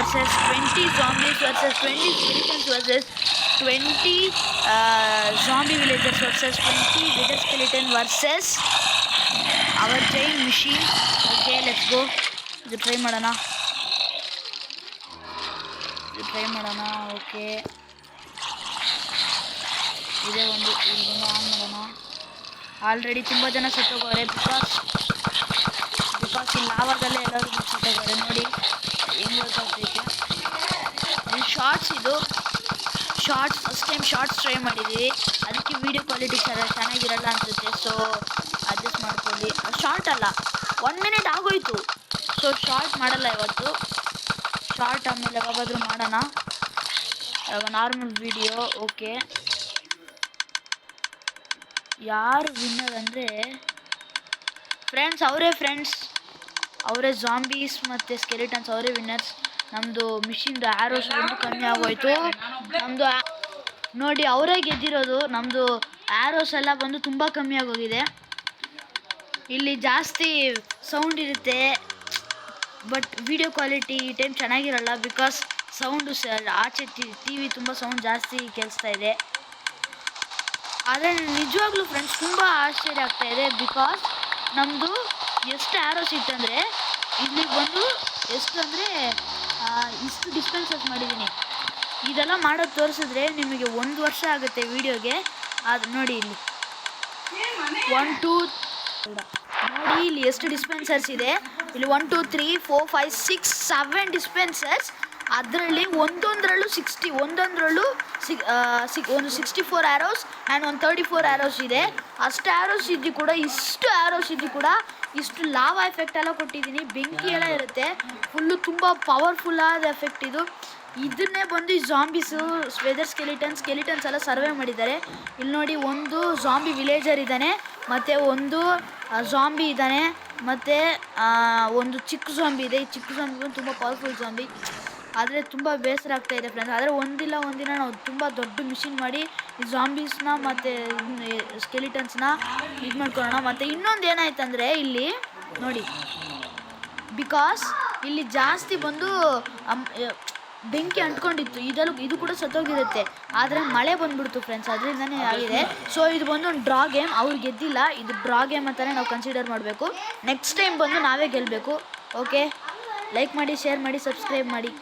versus 20 zombies versus 20 skeletons versus 20 zombie villagers versus 20 wither skeleton versus our giant machine. Okay, let's go. ಇದು try ಮಾಡೋಣ. Okay, ಇದೇ ಒಂದು on ಮಾಡೋಣ. Already ತುಂಬ ಜನ ಸತ್ತೋಗೋರೆ ಬಿಕಾಸ್ ಈ ಲಾವಾದಲ್ಲೇ ಎಲ್ಲರೂ ಸತ್ತೋಗೋರೆ. ನೋಡಿ ಹೆಂಗೆ ಗೊತ್ತಾಗ್ತೈತೆ. ಇದು shorts first time shorts try ಮಾಡಿದ್ದೀವಿ, ಅದಕ್ಕೆ ವೀಡಿಯೋ ಕ್ವಾಲಿಟಿ ಚೆನ್ನಾಗಿರಲ್ಲ ಅನಿಸುತ್ತೆ. ಸೊ ಅಡ್ಜಸ್ಟ್ ಮಾಡ್ಕೊಳ್ಳಿ. ಶಾರ್ಟ್ ಅಲ್ಲ, 1 ಮಿನಿಟ್ ಆಗೋಯ್ತು. ಸೊ ಶಾರ್ಟ್ ಮಾಡಲ್ಲ ಇವತ್ತು. ಶಾರ್ಟ್ ಆಮೇಲೆ ಯಾವಾಗಾದರೂ ಮಾಡೋಣ. ಇವಾಗ ನಾರ್ಮಲ್ ವಿಡಿಯೋ. ಓಕೆ, ಯಾರು ವಿನ್ನರ್ ಅಂದರೆ ಅವರೇ ಜಾಂಬೀಸ್ ಮತ್ತು ಸ್ಕೆಲಿಟನ್ಸ್ ಅವರೇ ವಿನ್ನರ್ಸ್. ನಮ್ಮದು ಮಿಷಿನ್ದು ಆ್ಯರೋಸ್ ಒಂದು ಕಮ್ಮಿ ಆಗೋಯ್ತು. ನಮ್ಮದು ನೋಡಿ ಅವರೇ ಗೆದ್ದಿರೋದು. ನಮ್ಮದು ಆ್ಯರೋಸ್ ಎಲ್ಲ ಬಂದು ತುಂಬ ಕಮ್ಮಿ ಆಗೋಗಿದೆ. ಇಲ್ಲಿ ಜಾಸ್ತಿ ಸೌಂಡ್ ಇರುತ್ತೆ, ಬಟ್ ವಿಡಿಯೋ ಕ್ವಾಲಿಟಿ ಈ ಟೈಮ್ ಚೆನ್ನಾಗಿರಲ್ಲ ಬಿಕಾಸ್ ಸೌಂಡು ಆಚೆ ಟಿ ವಿ ತುಂಬ ಸೌಂಡ್ ಜಾಸ್ತಿ ಕೇಳಿಸ್ತಾ ಇದೆ. ಆದರೆ ನಿಜವಾಗ್ಲೂ ಫ್ರೆಂಡ್ಸ್ ತುಂಬ ಆಶ್ಚರ್ಯ ಆಗ್ತಾ ಇದೆ ಬಿಕಾಸ್ ನಮ್ಮದು ಎಷ್ಟು ಆ್ಯರೋಸ್ ಇತ್ತಂದರೆ ಇಲ್ಲಿಗೆ ಬಂದು ಎಷ್ಟು ಅಂದರೆ ಇಷ್ಟು ಡಿಸ್ಪೆನ್ಸಸ್ ಮಾಡಿದ್ದೀನಿ. ಇದೆಲ್ಲ ಮಾಡೋದು ತೋರಿಸಿದ್ರೆ ನಿಮಗೆ 1 ವರ್ಷ ಆಗುತ್ತೆ ವೀಡಿಯೋಗೆ. ಅದು ನೋಡಿ ಇಲ್ಲಿ 1 2 ನೋಡಿ ಇಲ್ಲಿ ಎಷ್ಟು ಡಿಸ್ಪೆನ್ಸರ್ಸ್ ಇದೆ. ಇಲ್ಲಿ 1 2 3 4 5 6 7 ಡಿಸ್ಪೆನ್ಸರ್ಸ್. ಅದರಲ್ಲಿ ಒಂದೊಂದರಲ್ಲೂ ಒಂದು 64 ಆ್ಯರೋಸ್ ಆ್ಯಂಡ್ ಒಂದು 34 ಆ್ಯರೋಸ್ ಇದೆ. ಅಷ್ಟು ಆ್ಯರೋಸ್ ಇದ್ದು ಕೂಡ ಇಷ್ಟು ಲಾವಾ ಎಫೆಕ್ಟ್ ಎಲ್ಲ ಕೊಟ್ಟಿದ್ದೀನಿ. ಬೆಂಕಿ ಎಲ್ಲ ಇರುತ್ತೆ, ಫುಲ್ಲು ತುಂಬ ಪವರ್ಫುಲ್ಲಾದ ಎಫೆಕ್ಟ್ ಇದು. ಇದನ್ನೇ ಬಂದು ಈ ಜಾಂಬೀಸು ವೆದರ್ ಸ್ಕೆಲಿಟನ್ಸ್ ಎಲ್ಲ ಸರ್ವೆ ಮಾಡಿದ್ದಾರೆ. ಇಲ್ಲಿ ನೋಡಿ, ಒಂದು ಜಾಂಬಿ ವಿಲೇಜರ್ ಇದ್ದಾನೆ, ಮತ್ತು ಒಂದು ಜಾಂಬಿ ಇದ್ದಾನೆ, ಮತ್ತು ಒಂದು ಚಿಕ್ಕ ಜಾಂಬಿ ಇದೆ. ಈ ಚಿಕ್ಕ ಜಾಂಬಿ ತುಂಬ ಪವರ್ಫುಲ್ ಜಾಂಬಿ. ಆದರೆ ತುಂಬ ಬೇಸರ ಆಗ್ತಾಯಿದೆ ಫ್ರೆಂಡ್ಸ್. ಆದರೆ ಒಂದಿನ ನಾವು ತುಂಬ ದೊಡ್ಡ ಮಿಷಿನ್ ಮಾಡಿ ಈ ಜಾಂಬೀಸ್ನ ಮತ್ತು ಸ್ಕೆಲಿಟನ್ಸ್ನ ಇದು ಮಾಡ್ಕೊಳ್ಳೋಣ. ಮತ್ತು ಇನ್ನೊಂದು ಏನಾಯ್ತಂದರೆ ಇಲ್ಲಿ ನೋಡಿ, ಬಿಕಾಸ್ ಇಲ್ಲಿ ಜಾಸ್ತಿ ಬಂದು ಬೆಂಕಿ ಅಂಟ್ಕೊಂಡಿತ್ತು. ಇದು ಕೂಡ ಸತ್ತೋಗಿರುತ್ತೆ, ಆದರೆ ಮಳೆ ಬಂದುಬಿಡ್ತು ಫ್ರೆಂಡ್ಸ್, ಅದರಿಂದನೇ ಆಗಿದೆ. ಸೊ ಇದು ಬಂದು ಒಂದು ಡ್ರಾ ಗೇಮ್. ಅವ್ರು ಗೆದ್ದಿಲ್ಲ, ಇದು ಡ್ರಾ ಗೇಮ್ ಅಂತಲೇ ನಾವು ಕನ್ಸಿಡರ್ ಮಾಡಬೇಕು. ನೆಕ್ಸ್ಟ್ ಟೈಮ್ ಬಂದು ನಾವೇ ಗೆಲ್ಲಬೇಕು. ಓಕೆ, ಲೈಕ್ ಮಾಡಿ, ಶೇರ್ ಮಾಡಿ, ಸಬ್ಸ್ಕ್ರೈಬ್ ಮಾಡಿ.